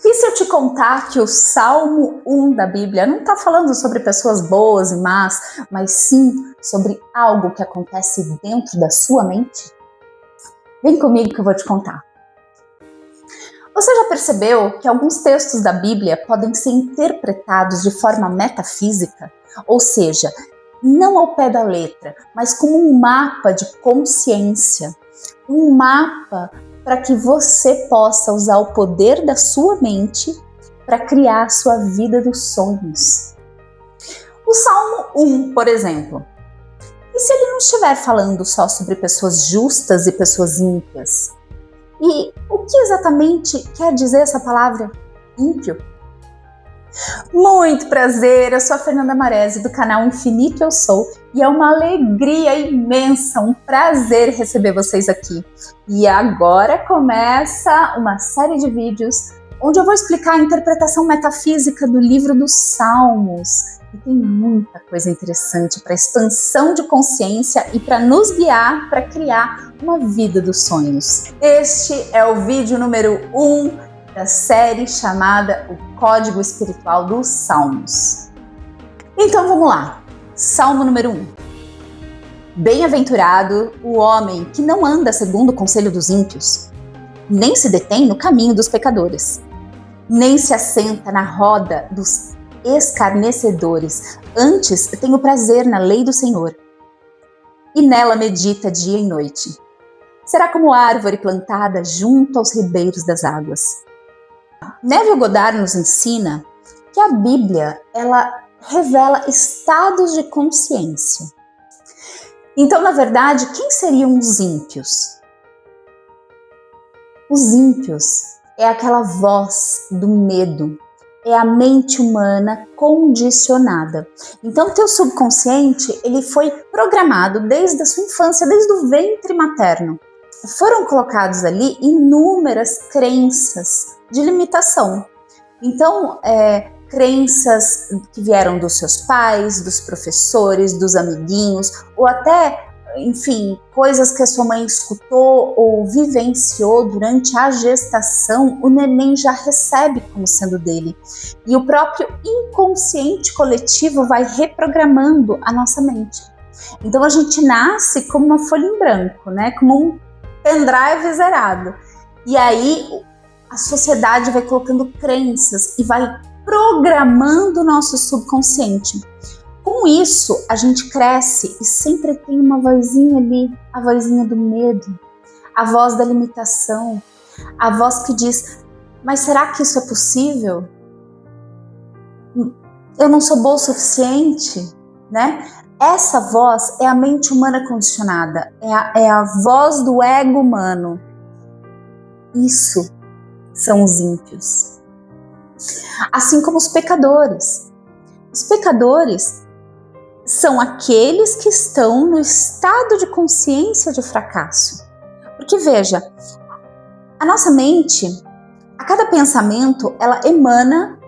E se eu te contar que o Salmo 1 da Bíblia não está falando sobre pessoas boas e más, mas sim sobre algo que acontece dentro da sua mente? Vem comigo que eu vou te contar. Você já percebeu que alguns textos da Bíblia podem ser interpretados de forma metafísica? Ou seja, não ao pé da letra, mas como um mapa de consciência. Um mapa para que você possa usar o poder da sua mente para criar a sua vida dos sonhos. O Salmo 1, por exemplo. E se ele não estiver falando só sobre pessoas justas e pessoas ímpias? E o que exatamente quer dizer essa palavra ímpio? Muito prazer, eu sou a Fernanda Maresi do canal Infinito Eu Sou e é uma alegria imensa, um prazer receber vocês aqui. E agora começa uma série de vídeos onde eu vou explicar a interpretação metafísica do livro dos Salmos. E tem muita coisa interessante para expansão de consciência e para nos guiar para criar uma vida dos sonhos. Este é o vídeo número 1 da série chamada O Código Espiritual dos Salmos. Então vamos lá. Salmo número 1. Bem-aventurado o homem que não anda segundo o conselho dos ímpios, nem se detém no caminho dos pecadores, nem se assenta na roda dos escarnecedores. Antes tem o prazer na lei do Senhor, e nela medita dia e noite. Será como árvore plantada junto aos ribeiros das águas. Neville Goddard nos ensina que a Bíblia, ela revela estados de consciência. Então, na verdade, quem seriam os ímpios? Os ímpios é aquela voz do medo, é a mente humana condicionada. Então, teu subconsciente, ele foi programado desde a sua infância, desde o ventre materno. Foram colocados ali inúmeras crenças de limitação. Então, crenças que vieram dos seus pais, dos professores, dos amiguinhos, ou até, enfim, coisas que a sua mãe escutou ou vivenciou durante a gestação, o neném já recebe como sendo dele. E o próprio inconsciente coletivo vai reprogramando a nossa mente. Então, a gente nasce como uma folha em branco, né? Como um pendrive zerado. E aí a sociedade vai colocando crenças e vai programando o nosso subconsciente. Com isso, a gente cresce e sempre tem uma vozinha ali, a vozinha do medo, a voz da limitação, a voz que diz, mas será que isso é possível? Eu não sou boa o suficiente, né? Essa voz é a mente humana condicionada, é a voz do ego humano. Isso são os ímpios. Assim como os pecadores. Os pecadores são aqueles que estão no estado de consciência de fracasso. Porque veja, a nossa mente, a cada pensamento, ela emana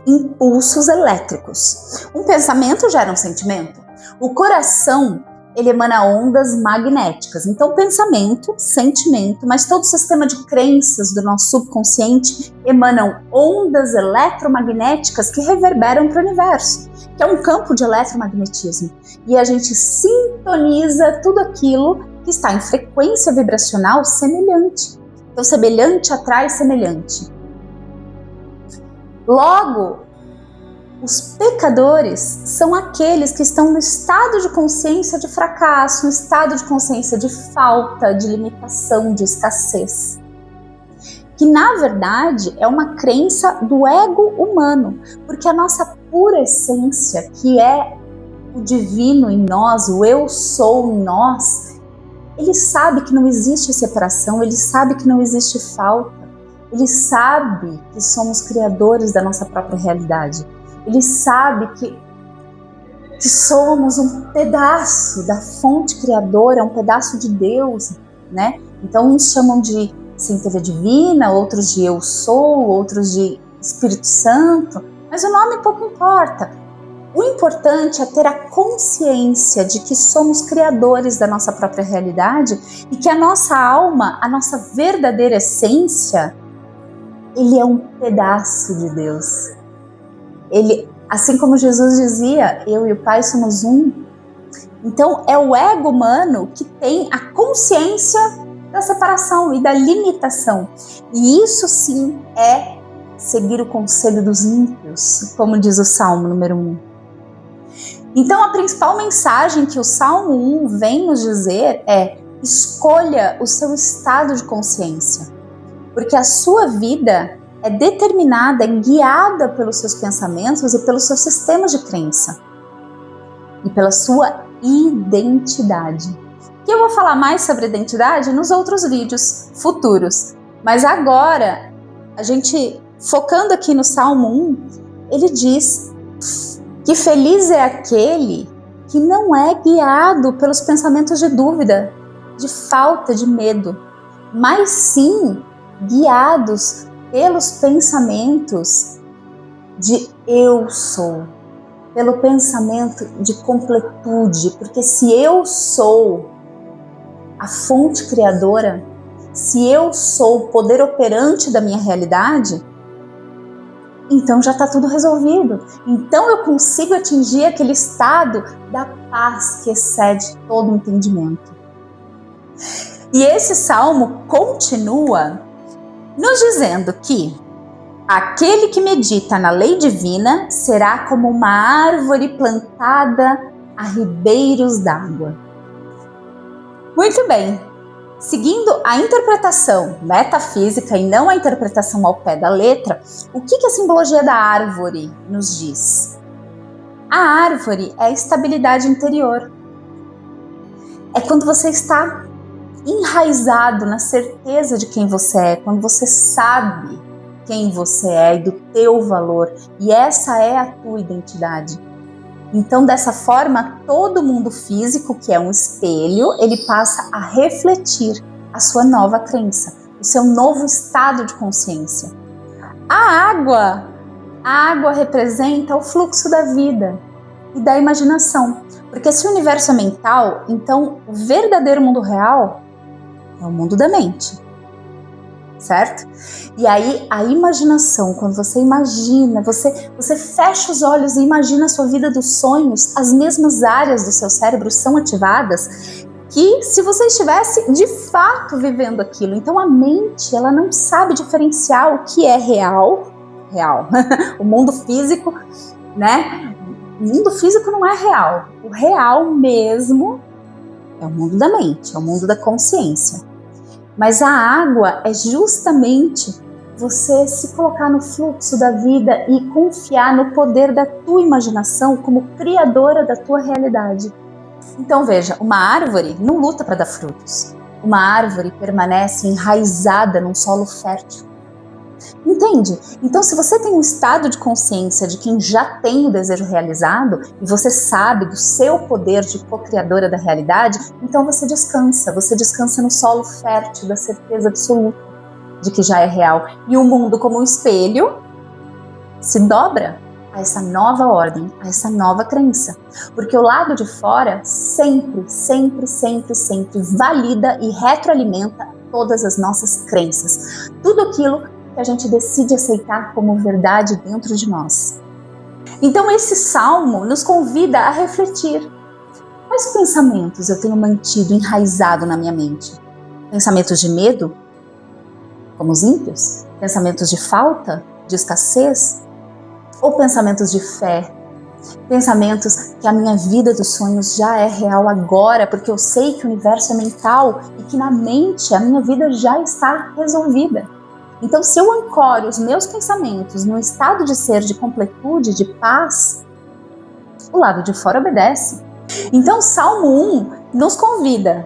impulsos elétricos. Um pensamento gera um sentimento. O coração, ele emana ondas magnéticas. Então, pensamento, sentimento, mas todo o sistema de crenças do nosso subconsciente emanam ondas eletromagnéticas que reverberam para o universo, que é um campo de eletromagnetismo. E a gente sintoniza tudo aquilo que está em frequência vibracional semelhante. Então, semelhante atrai semelhante. Logo, os pecadores são aqueles que estão no estado de consciência de fracasso, no estado de consciência de falta, de limitação, de escassez. Que, na verdade, é uma crença do ego humano, porque a nossa pura essência, que é o divino em nós, o eu sou em nós, ele sabe que não existe separação, ele sabe que não existe falta. Ele sabe que somos criadores da nossa própria realidade. Ele sabe que somos um pedaço da fonte criadora, um pedaço de Deus, né? Então, uns chamam de centelha divina, outros de eu sou, outros de Espírito Santo, mas o nome pouco importa. O importante é ter a consciência de que somos criadores da nossa própria realidade e que a nossa alma, a nossa verdadeira essência, ele é um pedaço de Deus. Ele, assim como Jesus dizia, eu e o Pai somos um. Então é o ego humano que tem a consciência da separação e da limitação. E isso sim é seguir o conselho dos ímpios, como diz o Salmo número 1. Então a principal mensagem que o Salmo 1 vem nos dizer é: escolha o seu estado de consciência, porque a sua vida é determinada, é guiada pelos seus pensamentos e pelos seus sistemas de crença e pela sua identidade. Que eu vou falar mais sobre identidade nos outros vídeos futuros, mas agora, a gente focando aqui no Salmo 1, ele diz que feliz é aquele que não é guiado pelos pensamentos de dúvida, de falta, de medo, mas sim guiados pelos pensamentos de eu sou, pelo pensamento de completude, porque se eu sou a fonte criadora, se eu sou o poder operante da minha realidade, então já está tudo resolvido. Então eu consigo atingir aquele estado da paz que excede todo o entendimento. E esse salmo continua nos dizendo que aquele que medita na lei divina será como uma árvore plantada a ribeiros d'água. Muito bem, seguindo a interpretação metafísica e não a interpretação ao pé da letra, o que a simbologia da árvore nos diz? A árvore é a estabilidade interior. É quando você está enraizado na certeza de quem você é, quando você sabe quem você é e do teu valor, e essa é a tua identidade. Então, dessa forma, todo mundo físico, que é um espelho, ele passa a refletir a sua nova crença, o seu novo estado de consciência. A água representa o fluxo da vida e da imaginação, porque se o universo é mental, então o verdadeiro mundo real é o mundo da mente, certo? E aí a imaginação, quando você imagina, você fecha os olhos e imagina a sua vida dos sonhos, as mesmas áreas do seu cérebro são ativadas que se você estivesse de fato vivendo aquilo. Então a mente, ela não sabe diferenciar o que é real, o mundo físico, né? O mundo físico não é real. O real mesmo é o mundo da mente, é o mundo da consciência. Mas a água é justamente você se colocar no fluxo da vida e confiar no poder da tua imaginação como criadora da tua realidade. Então veja, uma árvore não luta para dar frutos. Uma árvore permanece enraizada num solo fértil. Entende? Então se você tem um estado de consciência de quem já tem o desejo realizado e você sabe do seu poder de co-criadora da realidade, então você descansa no solo fértil da certeza absoluta de que já é real. E o mundo, como um espelho, se dobra a essa nova ordem, a essa nova crença. Porque o lado de fora sempre valida e retroalimenta todas as nossas crenças. Tudo aquilo que a gente decide aceitar como verdade dentro de nós. Então esse salmo nos convida a refletir. Quais pensamentos eu tenho mantido enraizado na minha mente? Pensamentos de medo, como os ímpios? Pensamentos de falta, de escassez? Ou pensamentos de fé? Pensamentos que a minha vida dos sonhos já é real agora, porque eu sei que o universo é mental e que na mente a minha vida já está resolvida. Então, se eu ancoro os meus pensamentos no estado de ser, de completude, de paz, o lado de fora obedece. Então, Salmo 1 nos convida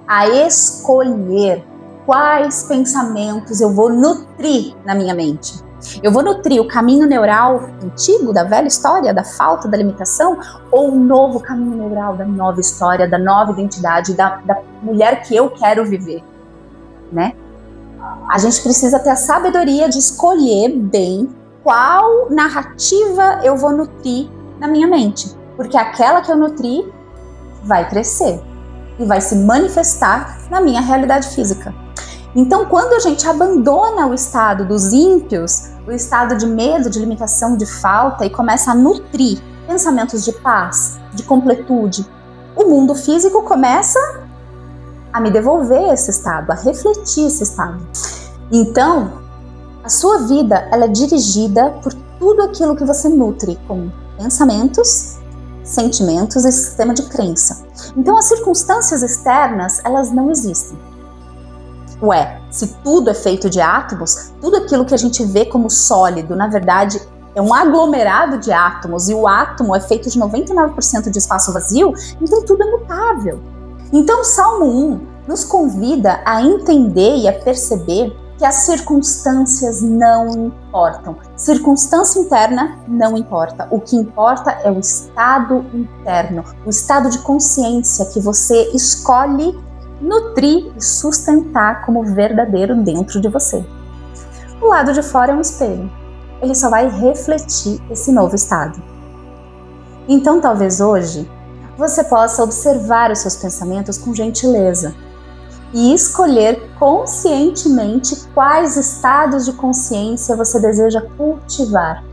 a escolher quais pensamentos eu vou nutrir na minha mente. Eu vou nutrir o caminho neural antigo, da velha história, da falta, da limitação, ou o novo caminho neural da nova história, da nova identidade, da mulher que eu quero viver, né? A gente precisa ter a sabedoria de escolher bem qual narrativa eu vou nutrir na minha mente. Porque aquela que eu nutri vai crescer e vai se manifestar na minha realidade física. Então, quando a gente abandona o estado dos ímpios, o estado de medo, de limitação, de falta, e começa a nutrir pensamentos de paz, de completude, o mundo físico começa a me devolver esse estado, a refletir esse estado. Então, a sua vida ela é dirigida por tudo aquilo que você nutre com pensamentos, sentimentos e sistema de crença. Então, as circunstâncias externas, elas não existem. Ué, se tudo é feito de átomos, tudo aquilo que a gente vê como sólido, na verdade, é um aglomerado de átomos, e o átomo é feito de 99% de espaço vazio, então tudo é mutável. Então, o Salmo 1 nos convida a entender e a perceber que as circunstâncias não importam. Circunstância interna não importa. O que importa é o estado interno, o estado de consciência que você escolhe nutrir e sustentar como verdadeiro dentro de você. O lado de fora é um espelho. Ele só vai refletir esse novo estado. Então, talvez hoje, você possa observar os seus pensamentos com gentileza e escolher conscientemente quais estados de consciência você deseja cultivar.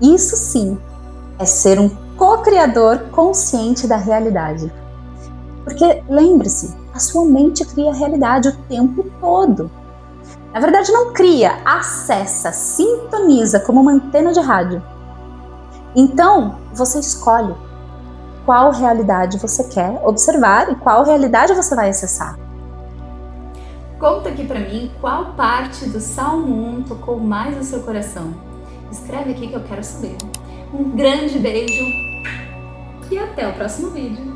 Isso sim é ser um co-criador consciente da realidade. Porque lembre-se, a sua mente cria a realidade o tempo todo. Na verdade, não cria, acessa, sintoniza como uma antena de rádio. Então, você escolhe qual realidade você quer observar e qual realidade você vai acessar. Conta aqui pra mim qual parte do Salmo 1 tocou mais o seu coração. Escreve aqui que eu quero saber. Um grande beijo e até o próximo vídeo.